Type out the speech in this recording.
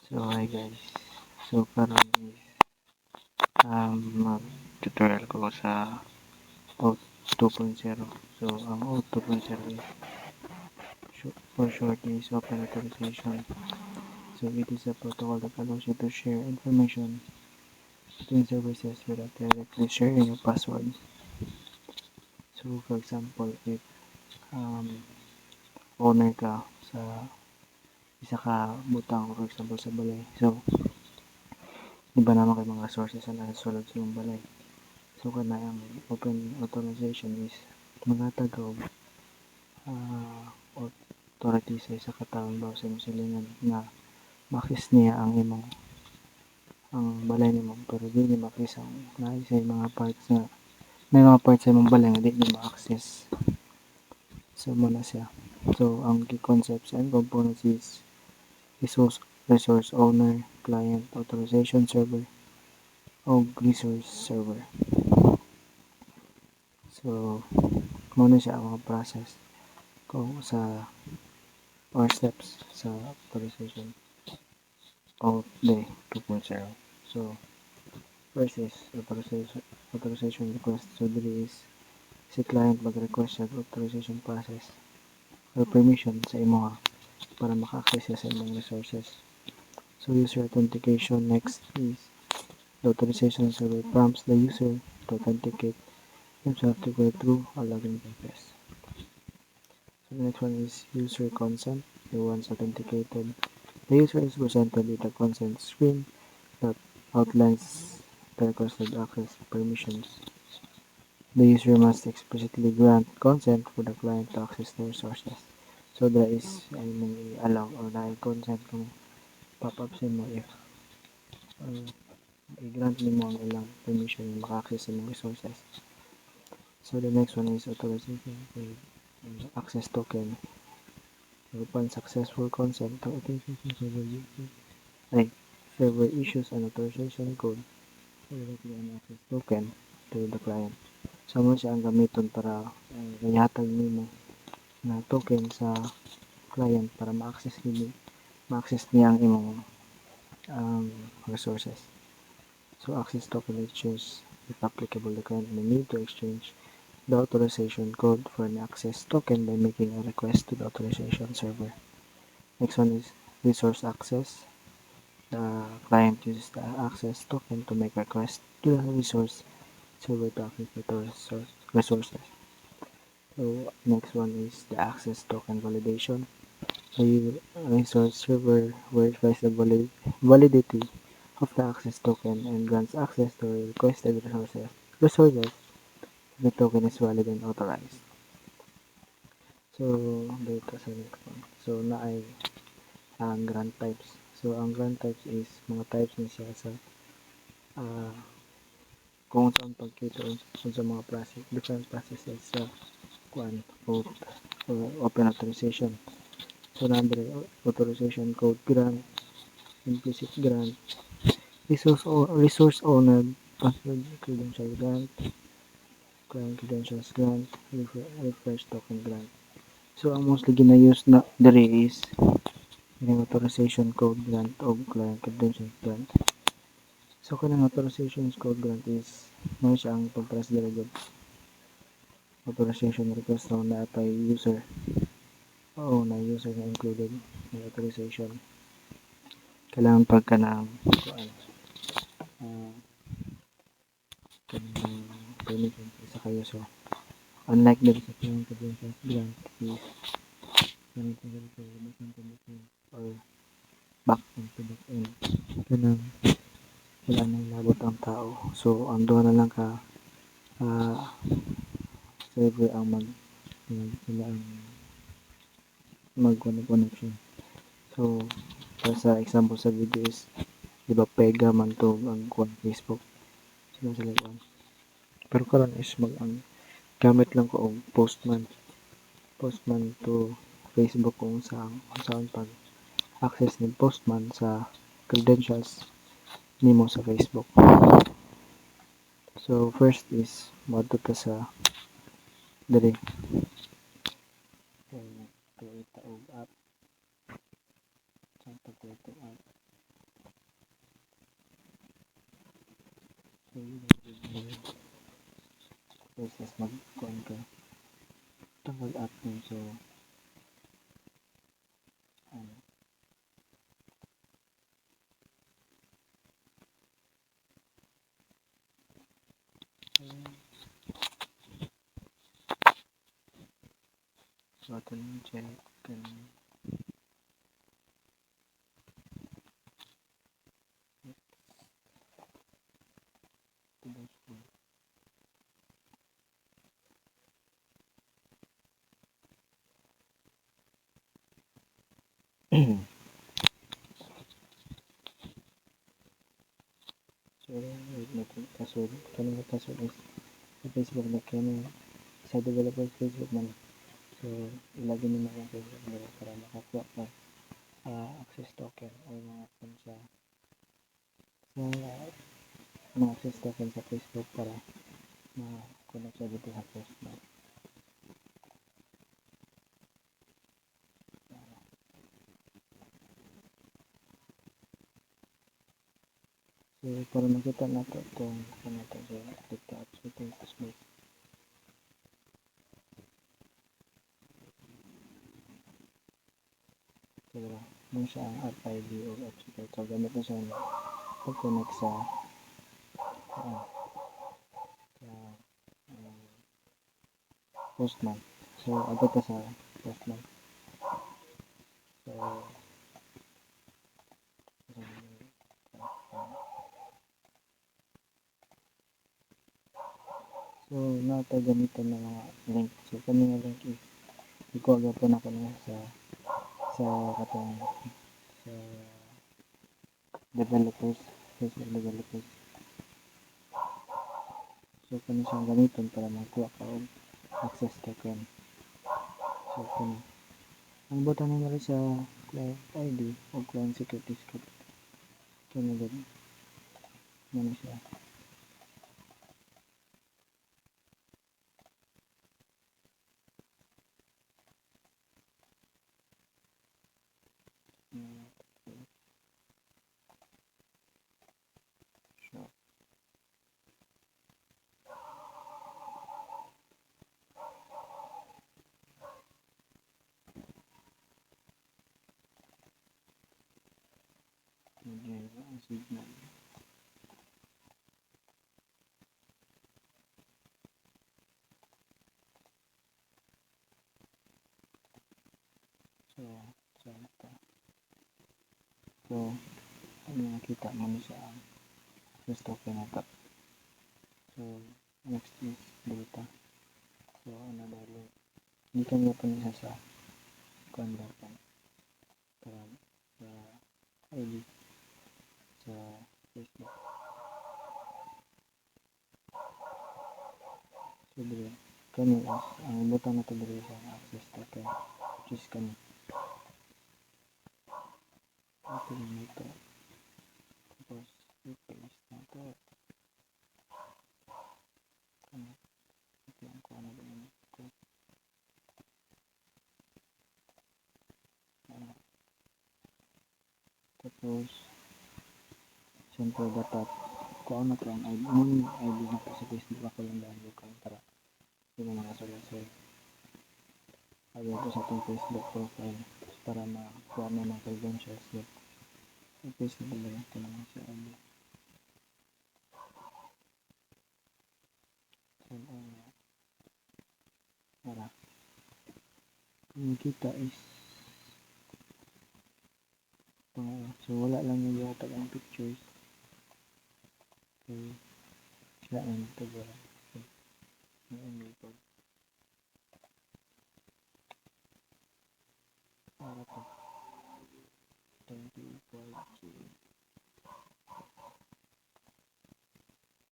So hi guys. So karon is tutorial ko sa Out 2.0. So ang Out 2.0 is for short is open authorization. So it is a protocol that allows you to share information between services without directly sharing your password. So for example, if um, owner ka sa isa ka butang, for example sa balay. So iba naman kay mga sources na nasusulod sa iyong balay. So kana ang open authorization is mangatag og authority sa isa ka tawo bawo sa imong silingan nga makis niya ang balay nimo pero dili makis ang naay sa mga parts nga may mga parts sa imong balay nga di niya ma-access. So muna siya. So ang key concepts and components is resource owner, client, authorization server, o resource server. So muna siya ang mga process kung sa or steps sa authorization of the 2.0. So first is authorization request. So dili is si client mag-request sa authorization process or permission sa imo para maka-access siya sa imong resources. So user authentication next is the authorization server prompts the user to authenticate himself to go through a login process. So the next one is user consent. So once authenticated, the user is presented with a consent screen that outlines the requested access permissions. The user must explicitly grant consent for the client to access the resources. So there is ay may allow or na consent kung pop-up sa mo if i-grant nimo ang ilang permission na maka-access sa mga resources. So the next one is authorization for access token. So upon successful consent, the authorization server issues an authorization code directly an access token to the client. So mo siya ang gamiton para ihatag nimo na token sa client para ma-access niya ang imong um, resources. So access token ensures if applicable the client may need to exchange the authorization code for an access token by making a request to the authorization server. Next one is resource access. The client uses the access token to make request to the resource server to access the resources. So next one is the access token validation. The resource server verifies the validity of the access token and grants access to requested resources if the token is valid and authorized. So dito sa next one. So naay ang grant types. So ang grant types is mga types ni siya sa ah, kung saan pagkita sa mga process, different processes sa kuan o open authorization. So number authorization code grant, implicit grant, resource owner password credential grant, client credentials grant, refresh token grant. So ang mostly gina-use na diri is yung authorization code grant o client credentials grant. So kanang authorization code grant is mo siya ang pag-press diri jud authorization request na natay user. Oo, na user na included ng authorization. Kailangan pagka ng kuan kanang permission sa isa ka user. Unlike dito sa client credentials grant is kanang condition or back end to back end. Kanang wala nang labot ang tao. So ang duha na lang ka server ang sila ang mag-connection. So para sa example sa video is di ba pega man to ang kuan Facebook sila kuan. Pero karon is ang gamit lang ko og postman to Facebook kung saan pag access ni postman sa credentials nimo sa Facebook. So first is moadto ta sa diri create og app sa pag-create og app. process mag-kuhan ka tungkol app mo. So ano, so ito lang check kan so wait natin password kanina password is sa Facebook na kaya sa developer Facebook man. So ilagay nyo na yung Facebook nila para makakuha ka access token o mga kung sa mga access token sa Facebook para ma-connect sa dito sa post na. So para makita natin itong ano ito sa TikTok so ito yung Facebook. So mo siya ang app ID o app secret. So gamit na siya pag-connect sa Postman. So abot ka sa Postman. So natay gamitan ng mga link. So kami nga link is ikuha po na ko na sa katong sa developers, Facebook developers. So kami siyang gamiton para magkuha ka og access token. So kami ang butang nila sa client ID o client security script. Kami din. Ano siya. Signal. So ano nakita mo siya ang first token na ito. So next is data. So ano dahil hindi kanya pa niya sa conversion para sa ID sa Facebook. So dito kami is ang butang na ito dito sa access token which is kami. Ito yung ito. Tapos i-paste na ito. Ito yung kung ano ba yun. Tapos siyempre dapat kung ano ito ang ID. Yung ID na po sa Facebook ako lang dahil ko para hindi mo makasulat-sulat. Ayaw ko sa itong Facebook profile para makuha mo mga credentials yun. Yung Facebook talaga ito naman sa ID. So, para kung kita is so wala lang yung yatag ang pictures. So sila ang nagtagura. So yung email para po 25K